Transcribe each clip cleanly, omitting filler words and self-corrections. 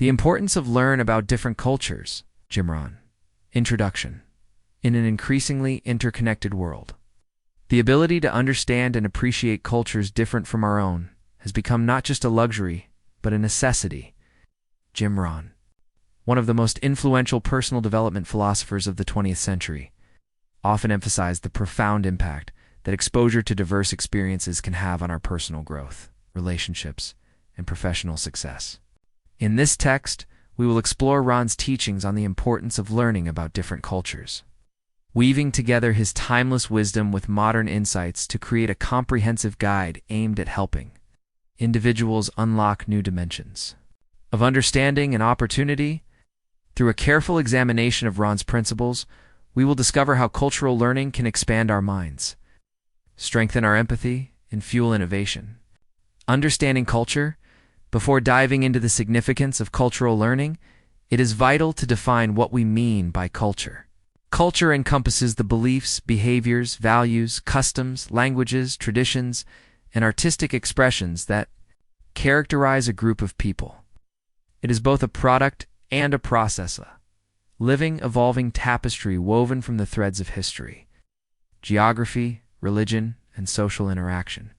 The importance of learn about different cultures. Jim Rohn. Introduction. In an increasingly interconnected world, the ability to understand and appreciate cultures different from our own has become not just a luxury, but a necessity. Jim Rohn, one of the most influential personal development philosophers of the 20th century, often emphasized the profound impact that exposure to diverse experiences can have on our personal growth, relationships, and professional success. In this text, we will explore Rohn's teachings on the importance of learning about different cultures, weaving together his timeless wisdom with modern insights to create a comprehensive guide aimed at helping individuals unlock new dimensions of understanding and opportunity. Through a careful examination of Rohn's principles, we will discover how cultural learning can expand our minds, strengthen our empathy, and fuel innovation. Understanding culture. Before diving into the significance of cultural learning, it is vital to define what we mean by culture. Culture encompasses the beliefs, behaviors, values, customs, languages, traditions, and artistic expressions that characterize a group of people. It is both a product and a process, a living, evolving tapestry woven from the threads of history, geography, religion, and social interaction.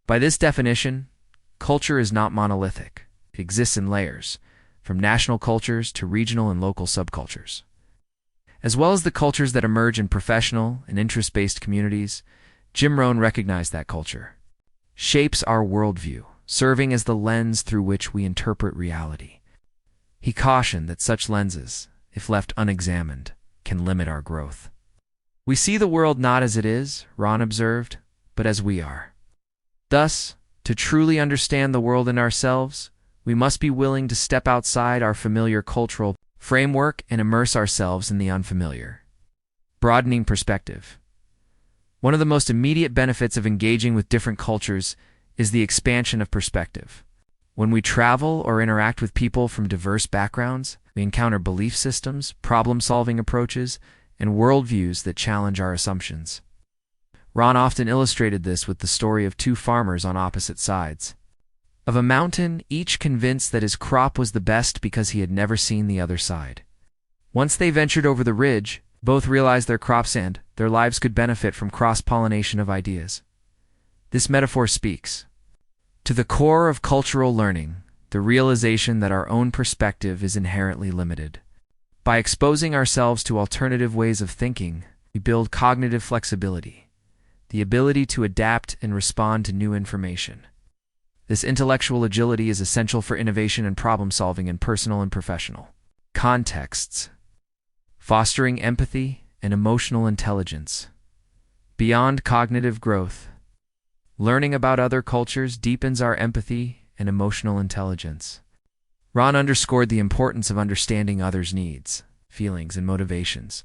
By this definition, culture is not monolithic. It exists in layers, from national cultures to regional and local subcultures. As well as the cultures that emerge in professional and interest-based communities, Jim Rohn recognized that culture shapes our worldview, serving as the lens through which we interpret reality. He cautioned that such lenses, if left unexamined, can limit our growth. We see the world not as it is, Rohn observed, but as we are. Thus, to truly understand the world and ourselves, we must be willing to step outside our familiar cultural framework and immerse ourselves in the unfamiliar. Broadening perspective. One of the most immediate benefits of engaging with different cultures is the expansion of perspective. When we travel or interact with people from diverse backgrounds, we encounter belief systems, problem-solving approaches, and worldviews that challenge our assumptions. Rohn often illustrated this with the story of two farmers on opposite sides of a mountain, each convinced that his crop was the best because he had never seen the other side. Once they ventured over the ridge, both realized their crops and their lives could benefit from cross-pollination of ideas. This metaphor speaks to the core of cultural learning, the realization that our own perspective is inherently limited. By exposing ourselves to alternative ways of thinking, we build cognitive flexibility, the ability to adapt and respond to new information. This intellectual agility is essential for innovation and problem-solving in personal and professional contexts, fostering empathy and emotional intelligence. Beyond cognitive growth, learning about other cultures deepens our empathy and emotional intelligence. Rohn underscored the importance of understanding others' needs, feelings, and motivations,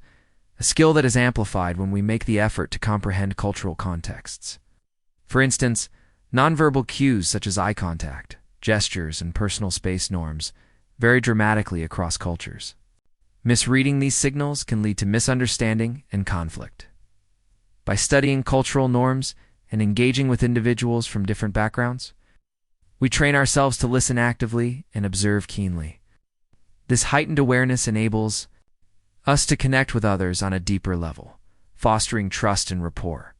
a skill that is amplified when we make the effort to comprehend cultural contexts. For instance, nonverbal cues such as eye contact, gestures, and personal space norms vary dramatically across cultures. Misreading these signals can lead to misunderstanding and conflict. By studying cultural norms and engaging with individuals from different backgrounds, we train ourselves to listen actively and observe keenly. This heightened awareness enables us to connect with others on a deeper level, fostering trust and rapport.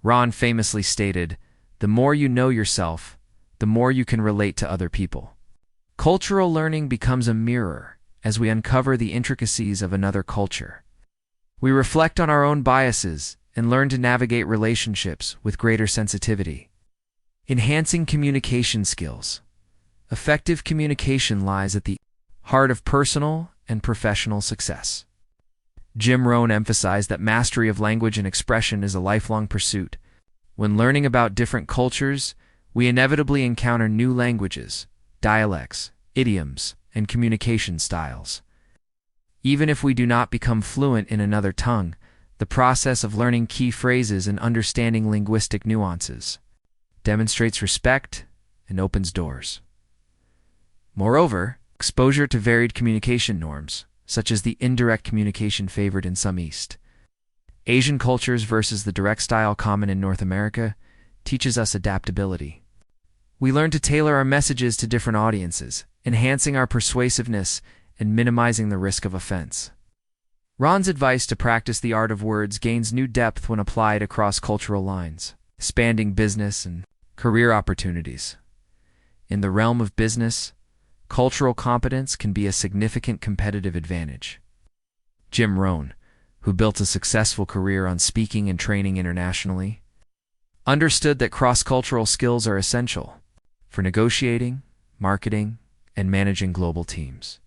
Rohn famously stated, "The more you know yourself, the more you can relate to other people." Cultural learning becomes a mirror as we uncover the intricacies of another culture. We reflect on our own biases and learn to navigate relationships with greater sensitivity. Enhancing communication skills. Effective communication lies at the heart of personal and professional success. Jim Rohn emphasized that mastery of language and expression is a lifelong pursuit. When learning about different cultures, we inevitably encounter new languages, dialects, idioms, and communication styles. Even if we do not become fluent in another tongue, the process of learning key phrases and understanding linguistic nuances demonstrates respect and opens doors. Moreover, exposure to varied communication norms, such as the indirect communication favored in some East Asian cultures versus the direct style common in North America, teaches us adaptability. We learn to tailor our messages to different audiences, enhancing our persuasiveness and minimizing the risk of offense. Rohn's advice to practice the art of words gains new depth when applied across cultural lines, expanding business and career opportunities. In the realm of business, cultural competence can be a significant competitive advantage. Jim Rohn, who built a successful career on speaking and training internationally, understood that cross-cultural skills are essential for negotiating, marketing, and managing global teams.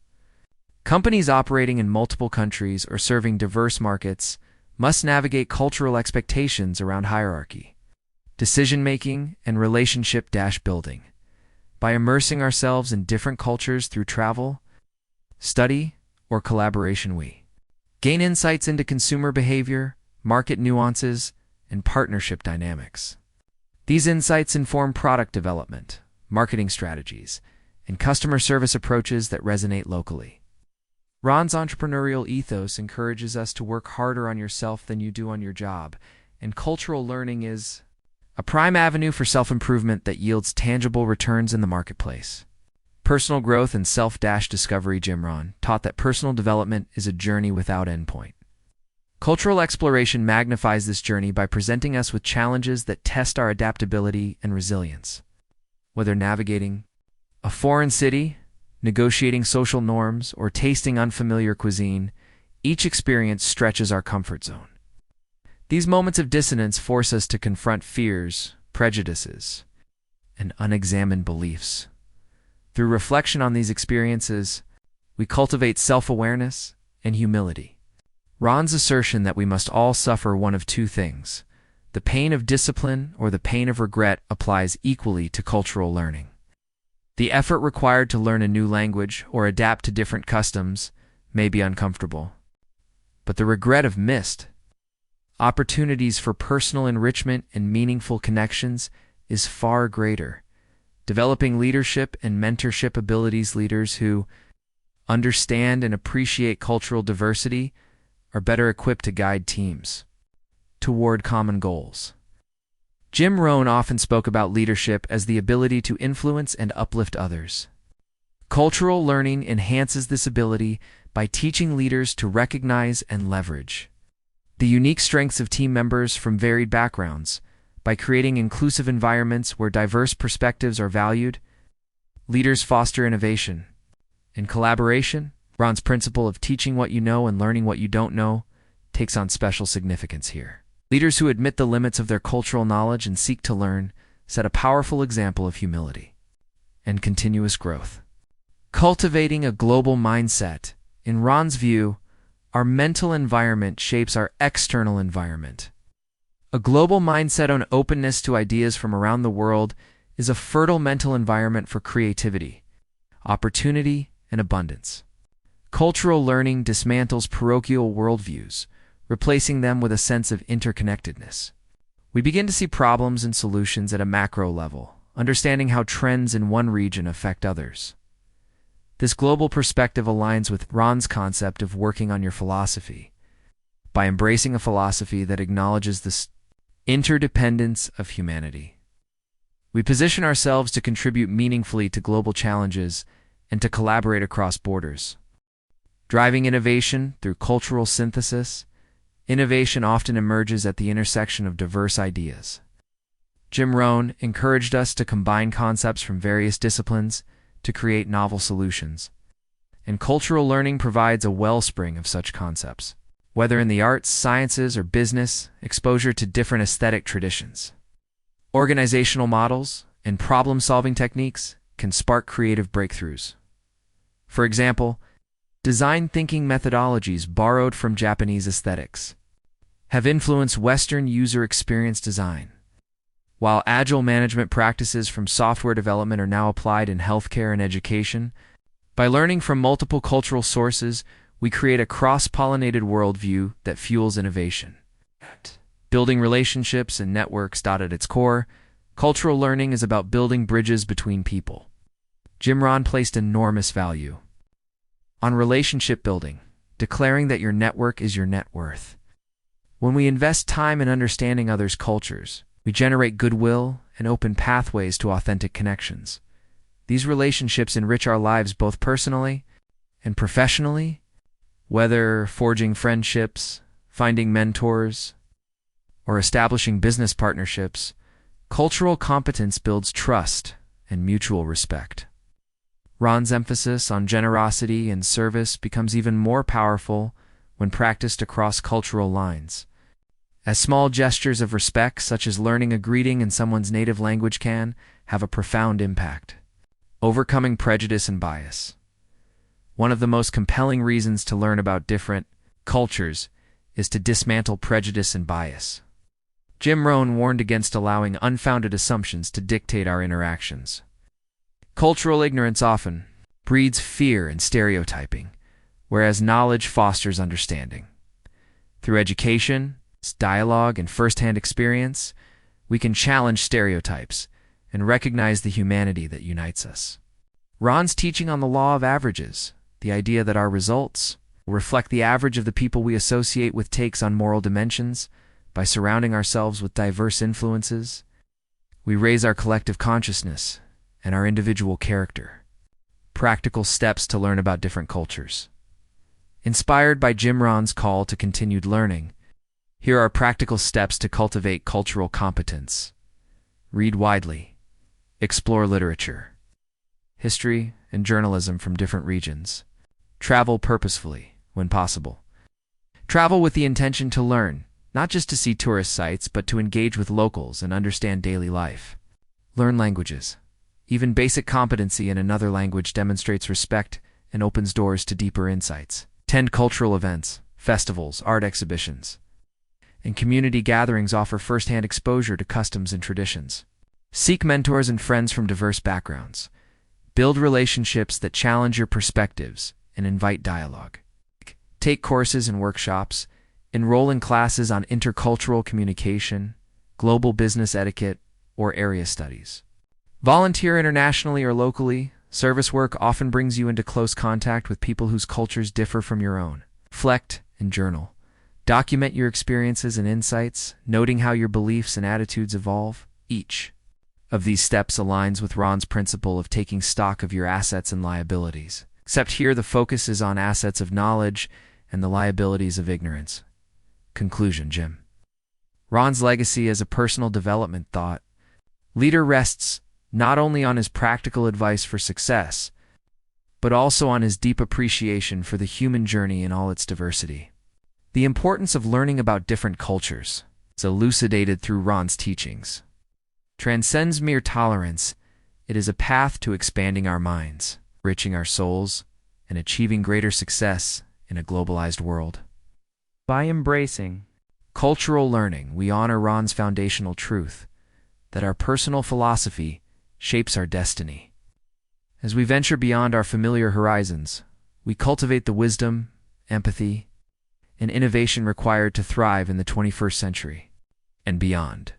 Companies operating in multiple countries or serving diverse markets must navigate cultural expectations around hierarchy, decision-making, and relationship-building. By immersing ourselves in different cultures through travel, study, or collaboration, we gain insights into consumer behavior, market nuances, and partnership dynamics. These insights inform product development, marketing strategies, and customer service approaches that resonate locally. Rohn's entrepreneurial ethos encourages us to work harder on yourself than you do on your job, and cultural learning is a prime avenue for self-improvement that yields tangible returns in the marketplace. Personal growth and self-discovery. Jim Rohn taught that personal development is a journey without endpoint. Cultural exploration magnifies this journey by presenting us with challenges that test our adaptability and resilience. Whether navigating a foreign city, negotiating social norms, or tasting unfamiliar cuisine, each experience stretches our comfort zone. These moments of dissonance force us to confront fears, prejudices, and unexamined beliefs. Through reflection on these experiences, we cultivate self-awareness and humility. Rohn's assertion that we must all suffer one of two things, the pain of discipline or the pain of regret, applies equally to cultural learning. The effort required to learn a new language or adapt to different customs may be uncomfortable, but the regret of missed opportunities for personal enrichment and meaningful connections is far greater. Developing leadership and mentorship abilities. Leaders who understand and appreciate cultural diversity are better equipped to guide teams toward common goals. Jim Rohn often spoke about leadership as the ability to influence and uplift others. Cultural learning enhances this ability by teaching leaders to recognize and leverage the unique strengths of team members from varied backgrounds. By creating inclusive environments where diverse perspectives are valued, leaders foster innovation and collaboration. Rohn's principle of teaching what you know and learning what you don't know takes on special significance here. Leaders who admit the limits of their cultural knowledge and seek to learn set a powerful example of humility and continuous growth. Cultivating a global mindset. In Rohn's view, our mental environment shapes our external environment. A global mindset on openness to ideas from around the world is a fertile mental environment for creativity, opportunity, and abundance. Cultural learning dismantles parochial worldviews, replacing them with a sense of interconnectedness. We begin to see problems and solutions at a macro level, understanding how trends in one region affect others. This global perspective aligns with Rohn's concept of working on your philosophy. By embracing a philosophy that acknowledges the interdependence of humanity, we position ourselves to contribute meaningfully to global challenges and to collaborate across borders. Driving innovation through cultural synthesis, innovation often emerges at the intersection of diverse ideas. Jim Rohn encouraged us to combine concepts from various disciplines to create novel solutions, and cultural learning provides a wellspring of such concepts. Whether in the arts, sciences, or business, exposure to different aesthetic traditions, organizational models, and problem-solving techniques can spark creative breakthroughs. For example, design thinking methodologies borrowed from Japanese aesthetics have influenced Western user experience design, while agile management practices from software development are now applied in healthcare and education. By learning from multiple cultural sources, we create a cross-pollinated worldview that fuels innovation. Building relationships and networks. At its core, cultural learning is about building bridges between people. Jim Rohn placed enormous value on relationship building, declaring that your network is your net worth. When we invest time in understanding others' cultures, we generate goodwill and open pathways to authentic connections. These relationships enrich our lives both personally and professionally, whether forging friendships, finding mentors, or establishing business partnerships. Cultural competence builds trust and mutual respect. Rohn's emphasis on generosity and service becomes even more powerful when practiced across cultural lines, as small gestures of respect, such as learning a greeting in someone's native language, can have a profound impact. Overcoming prejudice and bias. One of the most compelling reasons to learn about different cultures is to dismantle prejudice and bias. Jim Rohn warned against allowing unfounded assumptions to dictate our interactions. Cultural ignorance often breeds fear and stereotyping, whereas knowledge fosters understanding. Through education, dialogue, and first-hand experience, we can challenge stereotypes and recognize the humanity that unites us. Rohn's teaching on the law of averages, the idea that our results will reflect the average of the people we associate with, takes on moral dimensions. By surrounding ourselves with diverse influences, we raise our collective consciousness and our individual character. Practical steps to learn about different cultures. Inspired by Jim Rohn's call to continued learning, here are practical steps to cultivate cultural competence. Read widely. Explore literature, history, and journalism from different regions. Travel purposefully when possible. Travel with the intention to learn, not just to see tourist sites, but to engage with locals and understand daily life. Learn languages. Even basic competency in another language demonstrates respect and opens doors to deeper insights. Attend cultural events, festivals, art exhibitions, and community gatherings offer first-hand exposure to customs and traditions. Seek mentors and friends from diverse backgrounds. Build relationships that challenge your perspectives and invite dialogue. Take courses and workshops. Enroll in classes on intercultural communication, global business etiquette, or area studies. Volunteer internationally or locally. Service work often brings you into close contact with people whose cultures differ from your own. Reflect and journal. Document your experiences and insights, noting how your beliefs and attitudes evolve. Each of these steps aligns with Rohn's principle of taking stock of your assets and liabilities. Except here the focus is on assets of knowledge and the liabilities of ignorance. Conclusion. Jim Rohn's legacy as a personal development thought leader rests not only on his practical advice for success, but also on his deep appreciation for the human journey in all its diversity. The importance of learning about different cultures is elucidated through Rohn's teachings. Transcends mere tolerance. It is a path to expanding our minds, enriching our souls, and achieving greater success in a globalized world. By embracing cultural learning, we honor Rohn's foundational truth that our personal philosophy shapes our destiny. As we venture beyond our familiar horizons, we cultivate the wisdom, empathy, and innovation required to thrive in the 21st century and beyond.